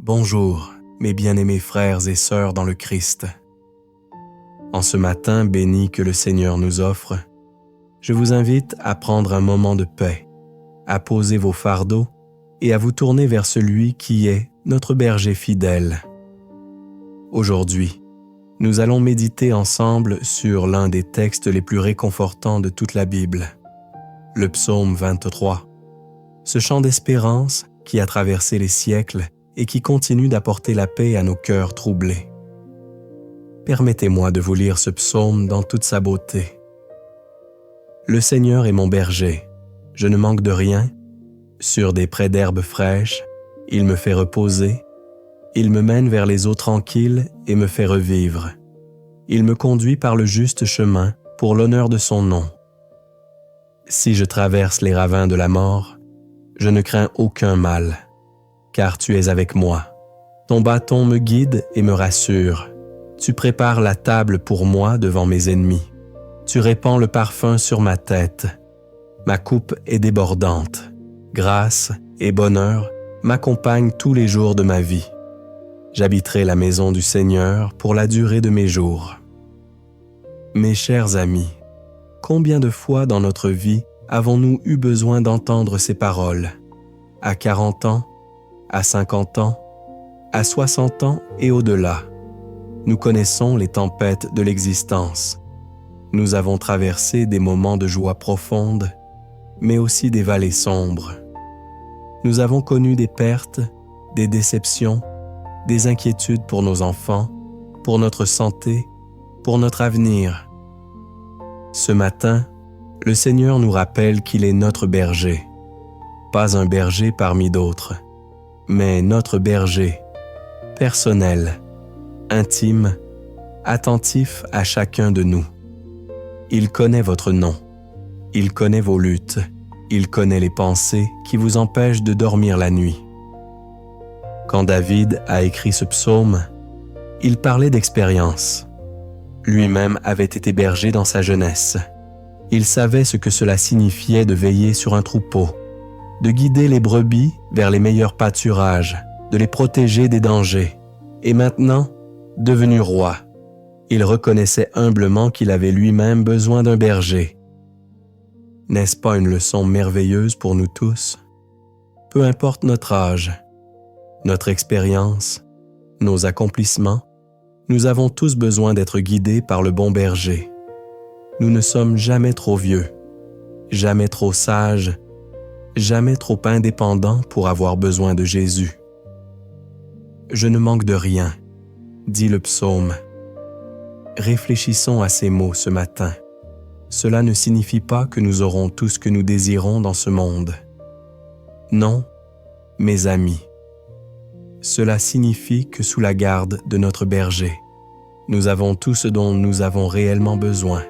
Bonjour, mes bien-aimés frères et sœurs dans le Christ. En ce matin béni que le Seigneur nous offre, je vous invite à prendre un moment de paix, à poser vos fardeaux et à vous tourner vers celui qui est notre berger fidèle. Aujourd'hui, nous allons méditer ensemble sur l'un des textes les plus réconfortants de toute la Bible, le psaume 23. Ce chant d'espérance qui a traversé les siècles et qui continue d'apporter la paix à nos cœurs troublés. Permettez-moi de vous lire ce psaume dans toute sa beauté. Le Seigneur est mon berger, je ne manque de rien. Sur des prés d'herbes fraîches, il me fait reposer. Il me mène vers les eaux tranquilles et me fait revivre. Il me conduit par le juste chemin pour l'honneur de son nom. Si je traverse les ravins de la mort, je ne crains aucun mal, car tu es avec moi. Ton bâton me guide et me rassure. Tu prépares la table pour moi devant mes ennemis. Tu répands le parfum sur ma tête. Ma coupe est débordante. Grâce et bonheur m'accompagnent tous les jours de ma vie. J'habiterai la maison du Seigneur pour la durée de mes jours. Mes chers amis, combien de fois dans notre vie avons-nous eu besoin d'entendre ces paroles? À 40 ans, à 50 ans, à 60 ans et au-delà. Nous connaissons les tempêtes de l'existence. Nous avons traversé des moments de joie profonde, mais aussi des vallées sombres. Nous avons connu des pertes, des déceptions, des inquiétudes pour nos enfants, pour notre santé, pour notre avenir. Ce matin, le Seigneur nous rappelle qu'il est notre berger. Pas un berger parmi d'autres, mais notre berger, personnel, intime, attentif à chacun de nous. Il connaît votre nom, il connaît vos luttes, il connaît les pensées qui vous empêchent de dormir la nuit. Quand David a écrit ce psaume, il parlait d'expérience. Lui-même avait été berger dans sa jeunesse. Il savait ce que cela signifiait de veiller sur un troupeau, de guider les brebis vers les meilleurs pâturages, de les protéger des dangers. Et maintenant, devenu roi, il reconnaissait humblement qu'il avait lui-même besoin d'un berger. N'est-ce pas une leçon merveilleuse pour nous tous? Peu importe notre âge, notre expérience, nos accomplissements, nous avons tous besoin d'être guidés par le bon berger. Nous ne sommes jamais trop vieux, jamais trop sages, jamais trop indépendants pour avoir besoin de Jésus. Je ne manque de rien, dit le psaume. Réfléchissons à ces mots ce matin. Cela ne signifie pas que nous aurons tout ce que nous désirons dans ce monde. Non, mes amis. Cela signifie que sous la garde de notre berger, nous avons tout ce dont nous avons réellement besoin.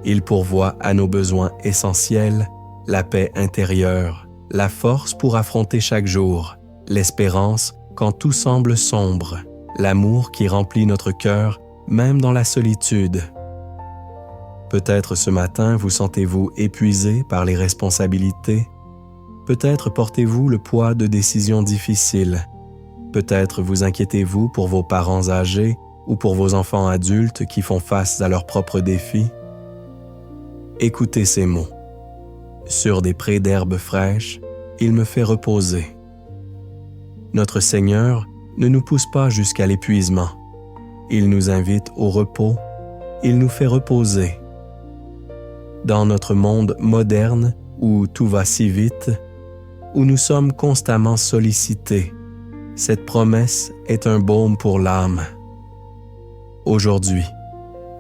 Il pourvoit à nos besoins essentiels, la paix intérieure, la force pour affronter chaque jour, l'espérance quand tout semble sombre, l'amour qui remplit notre cœur, même dans la solitude. Peut-être ce matin vous sentez-vous épuisé par les responsabilités. Peut-être portez-vous le poids de décisions difficiles. Peut-être vous inquiétez-vous pour vos parents âgés ou pour vos enfants adultes qui font face à leurs propres défis. Écoutez ces mots. Sur des prés d'herbes fraîches, il me fait reposer. Notre Seigneur ne nous pousse pas jusqu'à l'épuisement. Il nous invite au repos, il nous fait reposer. Dans notre monde moderne où tout va si vite, où nous sommes constamment sollicités, cette promesse est un baume pour l'âme. Aujourd'hui,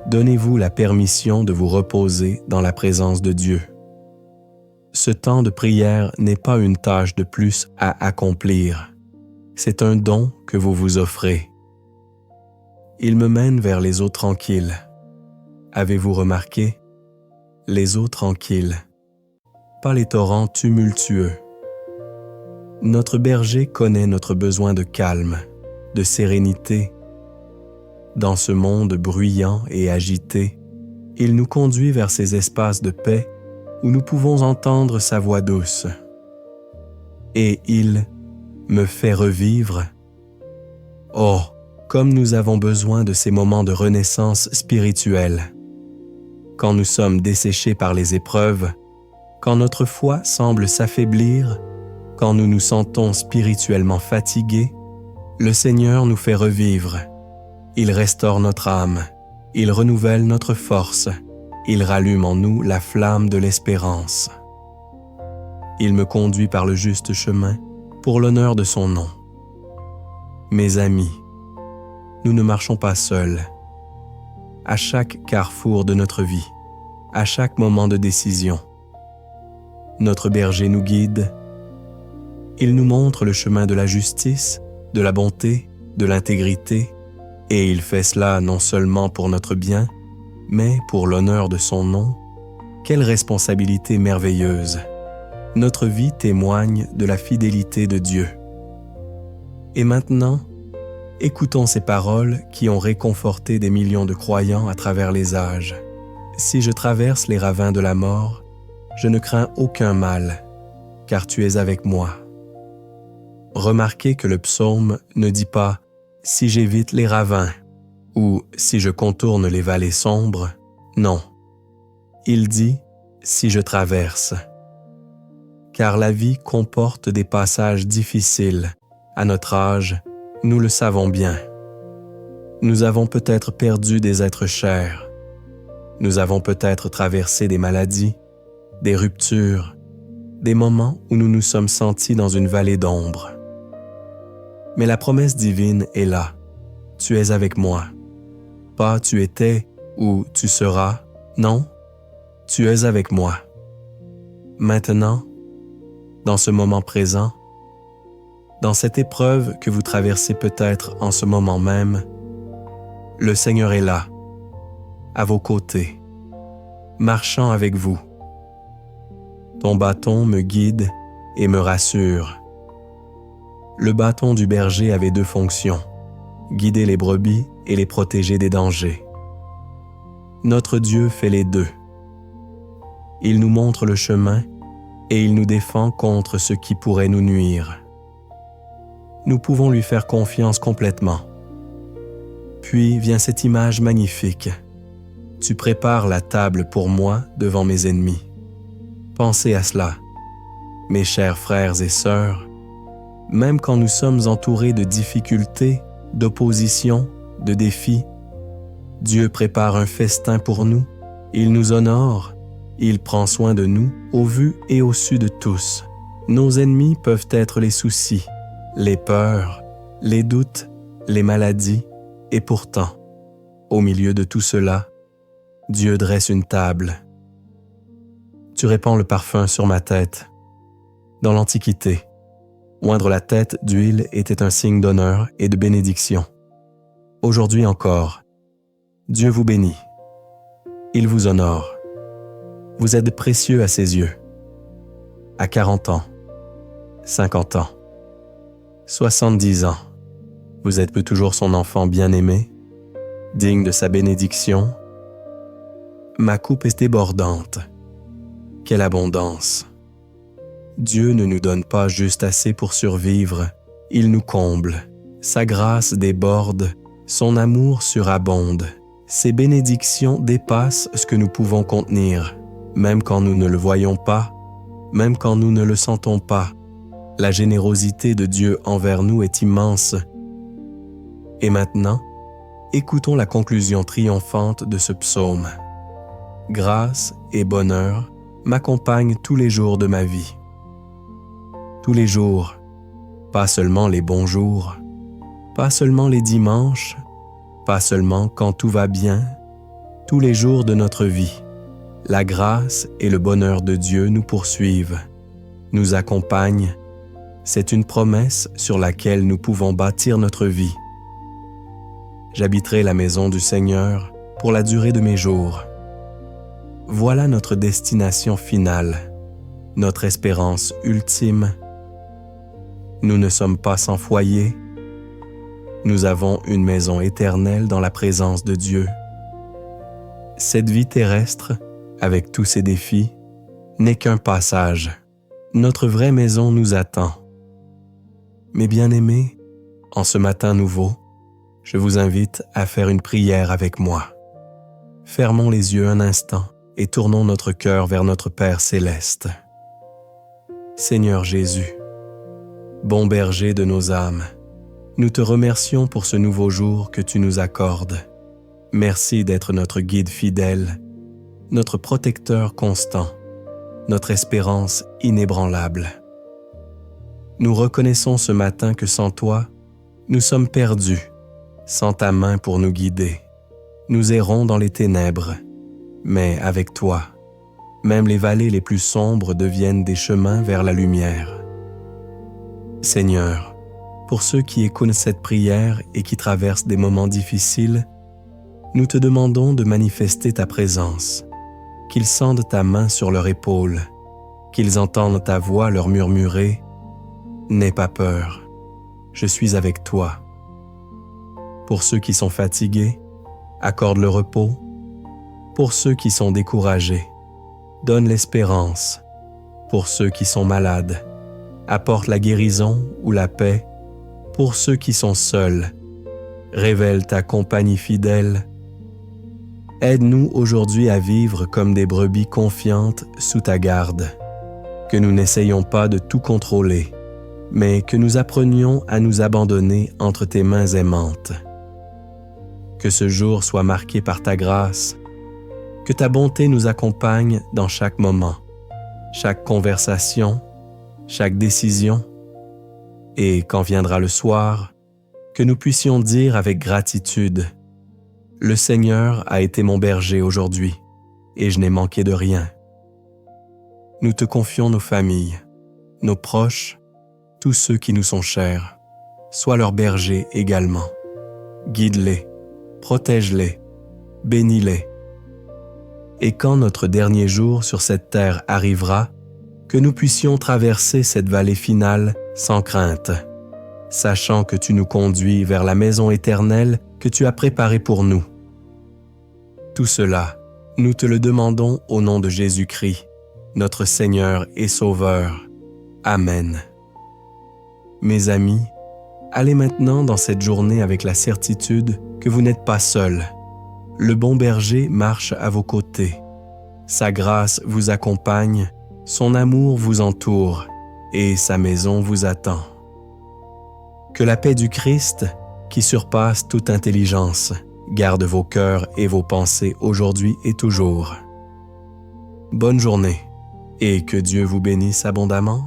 donnez-vous la permission de vous reposer dans la présence de Dieu. Ce temps de prière n'est pas une tâche de plus à accomplir. C'est un don que vous vous offrez. Il me mène vers les eaux tranquilles. Avez-vous remarqué? Les eaux tranquilles, pas les torrents tumultueux. Notre berger connaît notre besoin de calme, de sérénité. Dans ce monde bruyant et agité, il nous conduit vers ces espaces de paix où nous pouvons entendre sa voix douce. Et il me fait revivre, Oh, comme nous avons besoin de ces moments de renaissance spirituelle. Quand nous sommes desséchés par les épreuves, quand notre foi semble s'affaiblir, quand nous nous sentons spirituellement fatigués, le Seigneur nous fait revivre. Il restaure notre âme, il renouvelle notre force, il rallume en nous la flamme de l'espérance. Il me conduit par le juste chemin pour l'honneur de son nom. Mes amis, nous ne marchons pas seuls. À chaque carrefour de notre vie, à chaque moment de décision, notre berger nous guide. Il nous montre le chemin de la justice, de la bonté, de l'intégrité, et il fait cela non seulement pour notre bien, mais pour l'honneur de son nom. Quelle responsabilité merveilleuse! Notre vie témoigne de la fidélité de Dieu. Et maintenant, écoutons ces paroles qui ont réconforté des millions de croyants à travers les âges. Si je traverse les ravins de la mort, je ne crains aucun mal, car tu es avec moi. Remarquez que le psaume ne dit pas « si j'évite les ravins » ou « si je contourne les vallées sombres ». Non, il dit « si je traverse ». Car la vie comporte des passages difficiles. À notre âge, nous le savons bien. Nous avons peut-être perdu des êtres chers. Nous avons peut-être traversé des maladies, des ruptures, des moments où nous nous sommes sentis dans une vallée d'ombre. Mais la promesse divine est là. Tu es avec moi. Pas tu étais ou tu seras. Non, tu es avec moi. Maintenant, dans ce moment présent, dans cette épreuve que vous traversez peut-être en ce moment même, le Seigneur est là, à vos côtés, marchant avec vous. Ton bâton me guide et me rassure. Le bâton du berger avait deux fonctions, guider les brebis et les protéger des dangers. Notre Dieu fait les deux. Il nous montre le chemin et il nous défend contre ce qui pourrait nous nuire. Nous pouvons lui faire confiance complètement. Puis vient cette image magnifique. Tu prépares la table pour moi devant mes ennemis. Pensez à cela, mes chers frères et sœurs. Même quand nous sommes entourés de difficultés, d'oppositions, de défis, Dieu prépare un festin pour nous. Il nous honore. Il prend soin de nous, au vu et au su de tous. Nos ennemis peuvent être les soucis, les peurs, les doutes, les maladies, et pourtant, au milieu de tout cela, Dieu dresse une table. Tu répands le parfum sur ma tête. Dans l'Antiquité, oindre la tête d'huile était un signe d'honneur et de bénédiction. Aujourd'hui encore, Dieu vous bénit. Il vous honore. Vous êtes précieux à ses yeux. À 40 ans, 50 ans, 70 ans, vous êtes toujours son enfant bien-aimé, digne de sa bénédiction. Ma coupe est débordante. Quelle abondance! Dieu ne nous donne pas juste assez pour survivre, il nous comble. Sa grâce déborde, son amour surabonde. Ses bénédictions dépassent ce que nous pouvons contenir. Même quand nous ne le voyons pas, même quand nous ne le sentons pas, la générosité de Dieu envers nous est immense. Et maintenant, écoutons la conclusion triomphante de ce psaume. Grâce et bonheur m'accompagnent tous les jours de ma vie. Tous les jours, pas seulement les bons jours, pas seulement les dimanches, pas seulement quand tout va bien, tous les jours de notre vie. La grâce et le bonheur de Dieu nous poursuivent, nous accompagnent. C'est une promesse sur laquelle nous pouvons bâtir notre vie. J'habiterai la maison du Seigneur pour la durée de mes jours. Voilà notre destination finale, notre espérance ultime. Nous ne sommes pas sans foyer. Nous avons une maison éternelle dans la présence de Dieu. Cette vie terrestre, avec tous ses défis, n'est qu'un passage. Notre vraie maison nous attend. Mes bien-aimés, en ce matin nouveau, je vous invite à faire une prière avec moi. Fermons les yeux un instant et tournons notre cœur vers notre Père céleste. Seigneur Jésus, bon berger de nos âmes, nous te remercions pour ce nouveau jour que tu nous accordes. Merci d'être notre guide fidèle, notre protecteur constant, notre espérance inébranlable. Nous reconnaissons ce matin que sans toi, nous sommes perdus, sans ta main pour nous guider. Nous errons dans les ténèbres, mais avec toi, même les vallées les plus sombres deviennent des chemins vers la lumière. Seigneur, pour ceux qui écoutent cette prière et qui traversent des moments difficiles, nous te demandons de manifester ta présence, qu'ils sentent ta main sur leur épaule, qu'ils entendent ta voix leur murmurer « N'aie pas peur, je suis avec toi ». Pour ceux qui sont fatigués, accorde le repos. Pour ceux qui sont découragés, donne l'espérance. Pour ceux qui sont malades, apporte la guérison ou la paix. Pour ceux qui sont seuls, révèle ta compagnie fidèle. Aide-nous aujourd'hui à vivre comme des brebis confiantes sous ta garde, que nous n'essayions pas de tout contrôler, mais que nous apprenions à nous abandonner entre tes mains aimantes. Que ce jour soit marqué par ta grâce, que ta bonté nous accompagne dans chaque moment, chaque conversation, chaque décision, et quand viendra le soir, que nous puissions dire avec gratitude « Le Seigneur a été mon berger aujourd'hui, et je n'ai manqué de rien. » Nous te confions nos familles, nos proches, tous ceux qui nous sont chers. Sois leur berger également. Guide-les, protège-les, bénis-les. Et quand notre dernier jour sur cette terre arrivera, que nous puissions traverser cette vallée finale sans crainte, sachant que tu nous conduis vers la maison éternelle que tu as préparée pour nous. Tout cela, nous te le demandons au nom de Jésus-Christ, notre Seigneur et Sauveur. Amen. Mes amis, allez maintenant dans cette journée avec la certitude que vous n'êtes pas seuls. Le bon berger marche à vos côtés. Sa grâce vous accompagne, son amour vous entoure et sa maison vous attend. Que la paix du Christ, qui surpasse toute intelligence, garde vos cœurs et vos pensées aujourd'hui et toujours. Bonne journée et que Dieu vous bénisse abondamment.